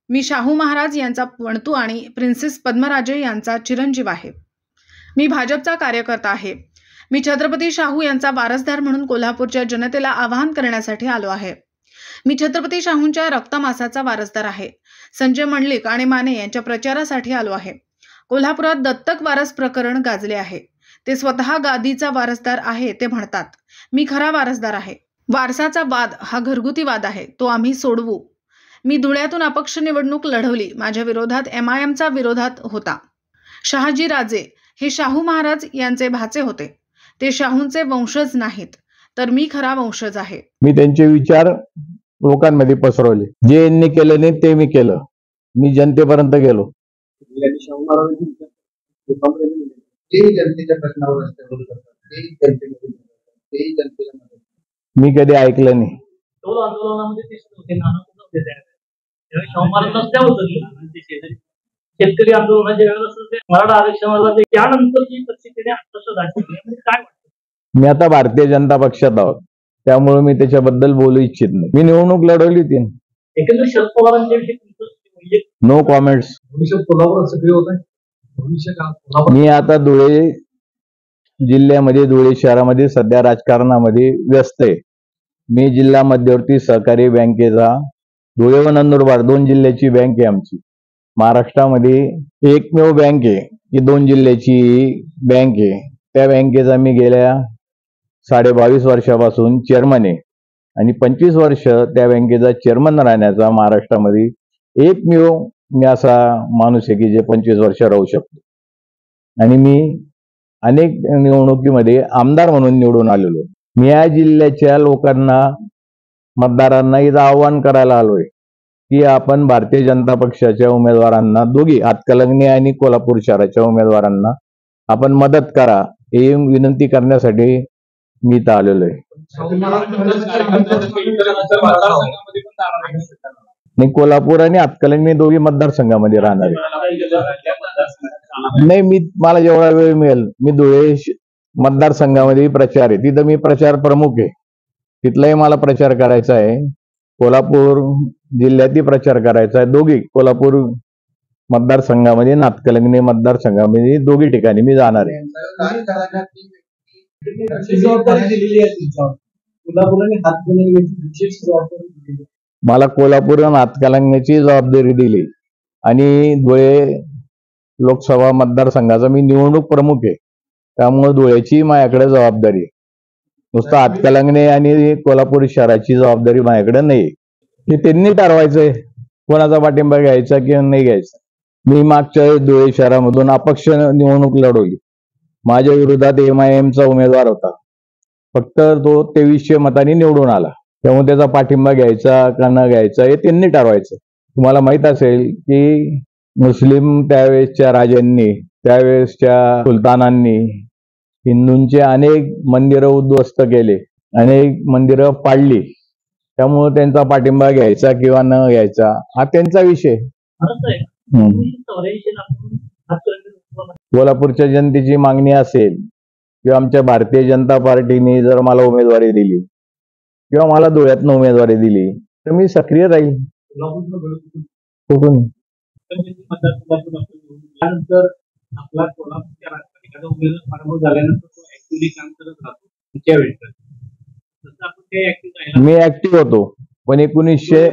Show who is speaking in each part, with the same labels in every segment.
Speaker 1: मी शाहू महाराज यांचा पणतू आणि प्रिन्सेस पद्मराजे यांचा चिरंजीव आहे। मी भाजपचा कार्यकर्ता आहे। मी छत्रपती शाहू यांचा वारसदार म्हणून कोल्हापूरच्या जनतेला आवाहन करण्यासाठी आलो आहे। मी छत्रपती शाहूंच्या रक्तमासाचा वारसदार आहे। संजय मंडलिक आणि माने यांच्या प्रचारासाठी आलो आहे। कोल्हापुरात दत्तक वारस प्रकरण गाजले आहे। ते स्वतः गादीचा वारसदार आहे ते म्हणतात। मी खरा वारसदार आहे। वारसाचा वाद हा घरगुती वाद आहे, तो आम्ही सोडवू। मी धुळ्यातून अपक्ष निवडणूक लढवली। माझ्या विरोधात MIMचा विरोधात होता। शहाजी राजे हे शाहू महाराज यांचे भाचे होते। ते शाहूंचे वंशज नाहीत, तर मी खरा वंशज आहे।
Speaker 2: मी त्यांचे विचार लोकांमध्ये पसरवले। जे यांनी केलं नाही ते मी केलं। मी जनतेपर्यंत गेलो। मी कधी ऐकलं नाही।
Speaker 3: शेतकरी आंदोलनाच्या वेळेला मराठा आरक्षणाला त्यानंतरची परिस्थितीने काय वाटतं?
Speaker 2: मी आता भारतीय जनता पक्षात आहोत, त्यामुळे मी त्याच्याबद्दल बोलू इच्छित नाही। मी निवडणूक लढवली होती।
Speaker 3: एकंदर शरद पवारांच्या विषयी
Speaker 2: नो कॉमेंट्स।
Speaker 3: भविष्यात कोल्हापुरात सक्रिय होत आहे। भविष्यात
Speaker 2: मी आता धुळे जिल्ह्यामध्ये, धुळे शहरामध्ये सध्या राजकारणामध्ये व्यस्त आहे। मी जिल्हा मध्यवर्ती सहकारी बँकेचा, धुळे व नंदुरबार 2 जिल्ह्याची बँक आहे आमची। महाराष्ट्रामध्ये एकमेव बँक आहे की 2 जिल्ह्याची बँक आहे। त्या बँकेचा मी गेल्या 22.5 वर्षापासून चेअरमन आहे आणि 25 वर्ष त्या बँकेचा चेअरमन राहण्याचा महाराष्ट्रामध्ये एकमेव मी असा माणूस आहे की जे 25 वर्ष राहू शकतो। आणि मी अनेक निवडणुकीमध्ये आमदार म्हणून निवडून आलेलो। मी या जिल्ह्याच्या लोकांना, मतदारांना इथं आव्हान करायला आलोय की आपण भारतीय जनता पक्षाच्या उमेदवारांना, दोघी हातकलंगणे आणि कोल्हापूर शहराच्या उमेदवारांना आपण मदत करा, ही विनंती करण्यासाठी मी इथं आलेलो आहे। मी कोल्हापूर आणि हातकलंगणे दोघी मतदारसंघामध्ये राहणार आहे। नाही, मला जेवढा वेळ मिळेल, मी धुळे मतदारसंघामध्ये प्रचार आहे, तिथं मी प्रचार प्रमुख आहे। तिथलाही मला प्रचार करायचा आहे, कोल्हापूर जिल्ह्यातही प्रचार करायचा आहे। दोघी कोल्हापूर मतदारसंघामध्ये, हातकलंगणे मतदारसंघामध्ये दोघी ठिकाणी मी जाणार आहे। मला कोल्हापूर आणि हातकलंगण्याची जबाबदारी दिली आणि धुळे लोकसभा मतदारसंघाचा मी निवडणूक प्रमुख आहे, त्यामुळे धुळ्याची माझ्याकडे जबाबदारी आहे। नुसतं हातकलंगणे आणि कोल्हापूर शहराची जबाबदारी माझ्याकडे नाही। हे त्यांनी ठरवायचंय कोणाचा पाठिंबा घ्यायचा किंवा नाही घ्यायचा। मी मागच्या धुळे शहरामधून अपक्ष निवडणूक लढवली। माझ्या विरोधात MIMचा उमेदवार होता, फक्त तो 2300 मतांनी निवडून आला। त्यामुळे त्याचा पाठिंबा घ्यायचा का न घ्यायचा हे त्यांनी ठरवायचं। तुम्हाला माहित असेल की मुस्लिम त्यावेळेसच्या राजांनी, त्यावेळेसच्या सुलतानांनी हिंदूंचे अनेक मंदिरं उद्ध्वस्त केले, अनेक मंदिरं पाडली। त्यामुळे त्यांचा पाठिंबा घ्यायचा किंवा न घ्यायचा हा त्यांचा विषय। कोल्हापूरच्या जनतेची मागणी असेल किंवा आमच्या भारतीय जनता पार्टीने जर मला उमेदवारी दिली किंवा मला धुळ्यातनं उमेदवारी दिली तर मी सक्रिय राहील। कुठून मी ऍक्टिव्ह होतो, पण 1900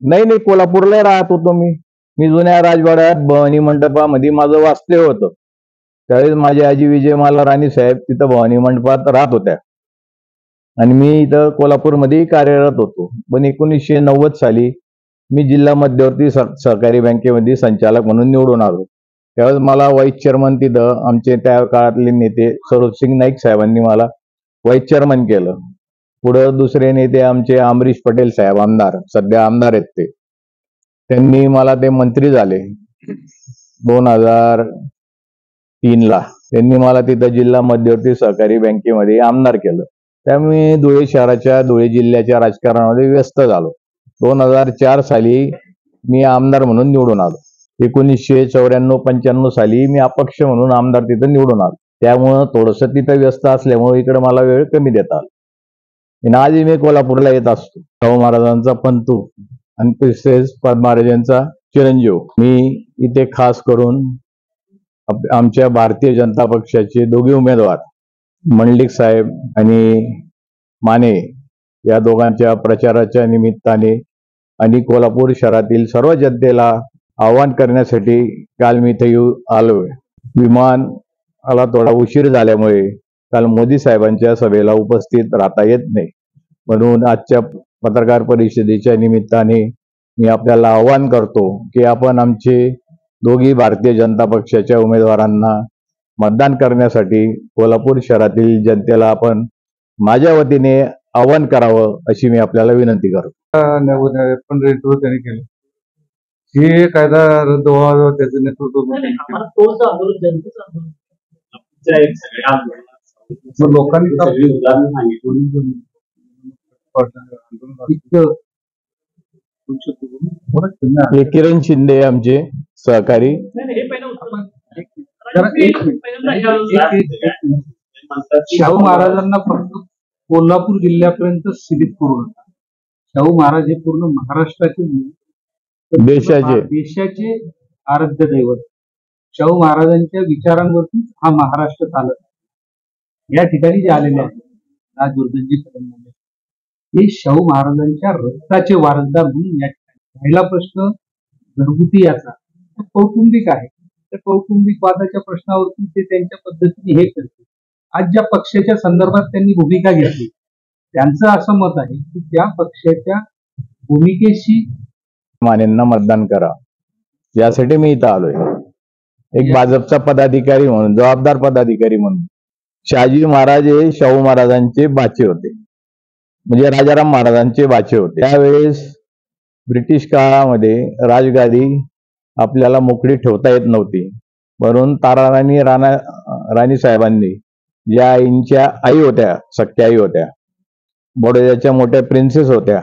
Speaker 2: नाही कोल्हापूरला राहत होतो मी जुन्या राजवाड्यात भवानी मंडपामध्ये माझं वास्तव्य होतं। त्यावेळेस माझी आजी विजयमाला राणी साहेब तिथं भवानी मंडपात राहत होत्या आणि मी इथं कोल्हापूरमध्ये कार्यरत होतो। पण 1990 साली मी जिल्हा मध्यवर्ती सहकारी बँकेमध्ये संचालक म्हणून निवडून आलो। त्यावेळेस मला व्हाईस चेअरमन तिथं आमचे त्या काळातले नेते सरोजसिंग नाईक साहेबांनी मला व्हाईस चेअरमन केलं। पुढे दुसरे नेते आमचे अमरीश पटेल साहेब, आमदार, सध्या आमदार आहेत त्यांनी मला ते मंत्री झाले 2003 ला। त्यांनी मला तिथं जिल्हा मध्यवर्ती सहकारी बँकेमध्ये आमदार केलं। त्यामुळे धुळे शहराच्या, धुळे जिल्ह्याच्या राजकारणामध्ये व्यस्त झालो। 2004 साली मी आमदार म्हणून निवडून आलो। 1994-95 साली मी अपक्ष म्हणून आमदार तिथं निवडून आलो। त्यामुळं थोडंसं तिथं व्यस्त असल्यामुळे इकडे मला वेळ कमी देता आला। आजही मी कोल्हापूरला येत असतो। शाहू महाराजांचा पंतू आणि प्रिन्सेस पद्मराजेंचा चिरंजीव. मी इथे खास करून आमच्या भारतीय जनता पक्षाचे दोघे उमेदवार मंडलिक साहेब आणि माने या दोघांच्या प्रचाराच्या निमित्ताने आणि कोल्हापूर शहरातील सर्व जनतेला आवाहन करण्यासाठी काल मी इथे आलोय. विमानाला थोडा उशीर झाल्यामुळे काल मोदी साहेबांच्या सभेला उपस्थित राहता येत नाही, म्हणून आजच्या पत्रकार परिषदेच्या निमित्ताने मी आपल्याला आवाहन करतो की आपण आमचे दोघी भारतीय जनता पक्षाच्या उमेदवारांना मतदान करण्यासाठी कोल्हापूर शहरातील जनतेला आपण माझ्या वतीने आवाहन करावं अशी मी आपल्याला विनंती करतो.
Speaker 4: पण नेतृत्व त्यांनी केलं. हे कायदा रद्द व्हावा त्याचं नेतृत्व
Speaker 3: आम्हाला तोच आंदोलन, जनतेचं आंदोलन.
Speaker 4: मग लोकांनी
Speaker 2: हे किरण शिंदे आमचे सहकारी.
Speaker 3: हे पहिलं उत्तर.
Speaker 4: शाहू महाराजांना फक्त कोल्हापूर जिल्ह्यापर्यंत सीमित करू नका. शाहू महाराज हे पूर्ण महाराष्ट्राचे देशाचे आराध्य दैवत. शाहू महाराजांच्या विचारांवरती हा महाराष्ट्र चालत. या ठिकाणी जे आलेले आहेत राजवर्धनजी कदम हे शाहू महाराजांच्या रक्ताचे वारसदार म्हणून या ठिकाणी. पहिला प्रश्न घरगुती याचा कौटुंबिक आहे. त्या कौटुंबिक वादाच्या प्रश्नावरती ते त्यांच्या पद्धतीने हे करते. आज ज्या पक्षाच्या संदर्भात त्यांनी भूमिका घेतली त्यांचं असं मत आहे की त्या पक्षाच्या भूमिकेशी
Speaker 2: मानेंना मतदान करा यासाठी मी इथं आलोय. एक भाजपचा पदाधिकारी म्हणून, जबाबदार पदाधिकारी म्हणून. शहाजी महाराज हे शाहू महाराजांचे बाचे होते, म्हणजे राजाराम महाराजांचे बाचे होते. त्यावेळेस ब्रिटिश काळामध्ये राजगादी आपल्याला मोकळी ठेवता येत नव्हती, म्हणून ताराराणी राणी साहेबांनी ज्या आईंच्या आई होत्या, सख्या आई होत्या, बडोद्याच्या मोठ्या प्रिन्सेस होत्या,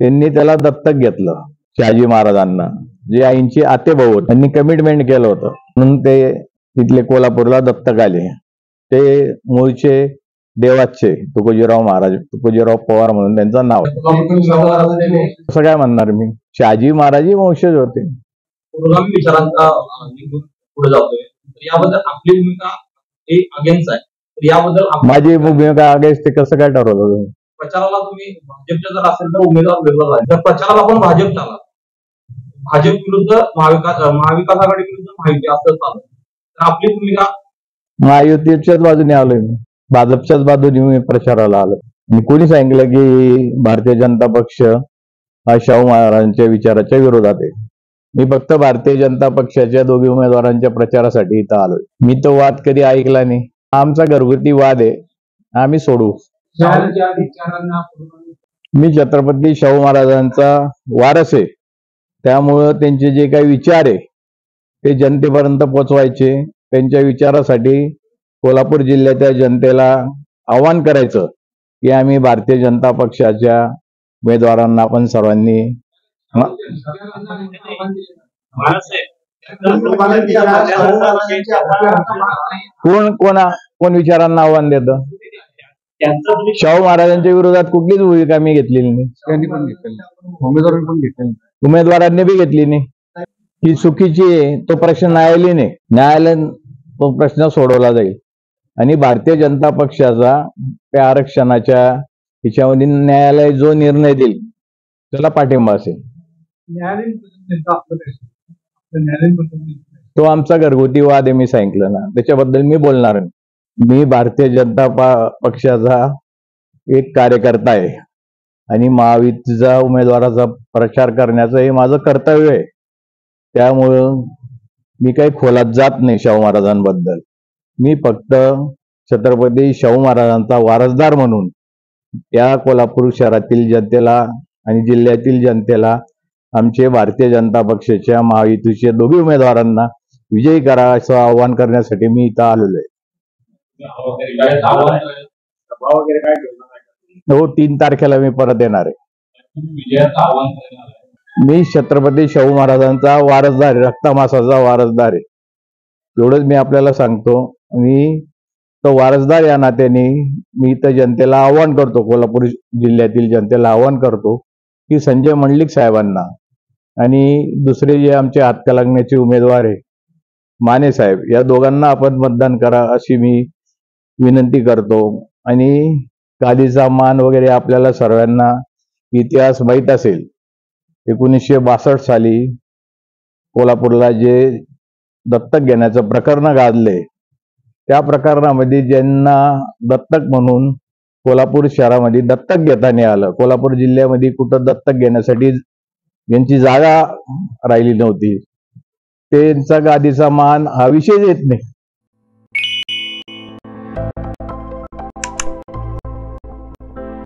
Speaker 2: त्यांनी त्याला दत्तक घेतलं. शहाजी महाराजांना जे आईंचे आतेभाऊ होते त्यांनी कमिटमेंट केलं होतं, म्हणून ते तिथले कोल्हापूरला दत्तक आले. ते मूळचे देवाचे तुकोजीराव महाराज, तुकोजीराव पवार म्हणून त्यांचं नाव. असं काय म्हणणार मी, शहाजी महाराज ही वंशज होते.
Speaker 5: पुरोगामी विचारांचा पुढे जातोय, याबद्दल आपली भूमिका अगेन्स्ट आहे. याबद्दल
Speaker 2: माझी भूमिका अगेन्स्ट ते कसं काय ठरवलं?
Speaker 5: प्रचाराला तुम्ही भाजपच्या जर असेल तर उमेदवार वेगळा आहे. तर प्रचाराला पण भाजप चालला, भाजप विरुद्ध महाविकास आघाडी विरुद्ध महायुती असं चालू. तर आपली भूमिका
Speaker 2: महायुतीच्याच बाजूने आलोय मी, भाजपच्याच बाजूने मी प्रचाराला आलो. कोणी सांगितलं की भारतीय जनता पक्ष हा शाहू महाराजांच्या विचाराच्या विरोधात आहे? मी फक्त भारतीय जनता पक्षाच्या दोघी उमेदवारांच्या प्रचारासाठी इथं आलोय. मी तो वाद कधी ऐकला नाही. आमचा घरगुती वाद आहे, आम्ही सोडू. मी छत्रपती शाहू महाराजांचा वारस आहे, त्यामुळं त्यांचे जे काही विचार आहे ते जनतेपर्यंत पोचवायचे. त्यांच्या विचारासाठी कोल्हापूर जिल्ह्याच्या जनतेला आवाहन करायचं की आम्ही भारतीय जनता पक्षाच्या उमेदवारांना आपण सर्वांनी कोण विचारांना आव्हान देतं? शाहू महाराजांच्या विरोधात कुठलीच भूमिका मी घेतलेली नाही,
Speaker 4: त्यांनी पण घेतलेली, उमेदवारांनी पण घेतलेली,
Speaker 2: उमेदवारांनी बी घेतली नाही. ही चुकीची आहे, तो प्रश्न न्यायालयाने तो प्रश्न सोडवला जाईल. आणि भारतीय जनता पक्षाचा त्या आरक्षणाच्या हिच्यामध्ये न्यायालय जो निर्णय देईल त्याला पाठिंबा असेल. तो आमचा घरगुती वाद आहे, मी सांगितलं ना, त्याच्याबद्दल मी बोलणार नाही. मी भारतीय जनता पक्षाचा एक कार्यकर्ता आहे आणि महायुतीचा उमेदवाराचा प्रचार करण्याचं हे माझं कर्तव्य आहे. त्यामुळं मी काही खोलात जात नाही शाहू महाराजांबद्दल. मी फक्त छत्रपती शाहू महाराजांचा वारसदार म्हणून या कोल्हापूर शहरातील जनतेला आणि जिल्ह्यातील जनतेला आमचे भारतीय जनता पक्षाच्या महायुतीच्या दोघी उमेदवारांना विजयी करा असं आवाहन करण्यासाठी मी इथं आलेलो आहे. हो, 3 तारखेला मी परत येणार आहे. मी छत्रपती शाहू महाराजांचा वारसदार आहे, रक्तमासाचा वारसदार आहे, एवढंच मी आपल्याला सांगतो. आणि तो वारसदार या नात्याने मी इथं जनतेला आवाहन करतो, कोल्हापूर जिल्ह्यातील जनतेला आवाहन करतो की संजय मंडलिक साहेबांना आणि दुसरे जे आमचे हातकलंगण्याचे उमेदवार आहे माने साहेब, या दोघांना आपण मतदान करा अशी मी विनंती करतो. आणि गादीचा मान वगैरे आपल्याला सर्वांना इतिहास माहीत असेल. 1962 साली कोल्हापूरला जे दत्तक घेण्याचं प्रकरण गाजले, त्या प्रकरणामध्ये ज्यांना दत्तक म्हणून कोल्हापूर शहरामध्ये दत्तक घेता नाही आलं, कोल्हापूर जिल्ह्यामध्ये कुठं दत्तक घेण्यासाठी ज्यांची जागा राहिली नव्हती, त्यांचा गादीचा मान हा विषय येत नाही.